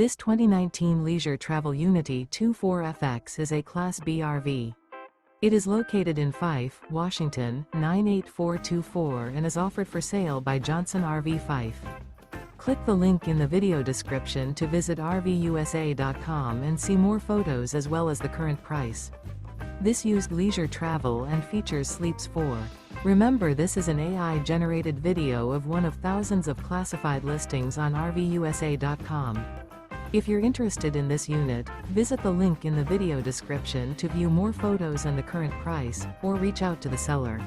This 2019 Leisure Travel Unity 24FX is a Class B RV. It is located in Fife, Washington, 98424 and is offered for sale by Johnson RV Fife. Click the link in the video description to visit RVUSA.com and see more photos as well as the current price. This used leisure travel and features sleeps 4. Remember, this is an AI-generated video of one of thousands of classified listings on RVUSA.com. If you're interested in this unit, visit the link in the video description to view more photos and the current price, or reach out to the seller.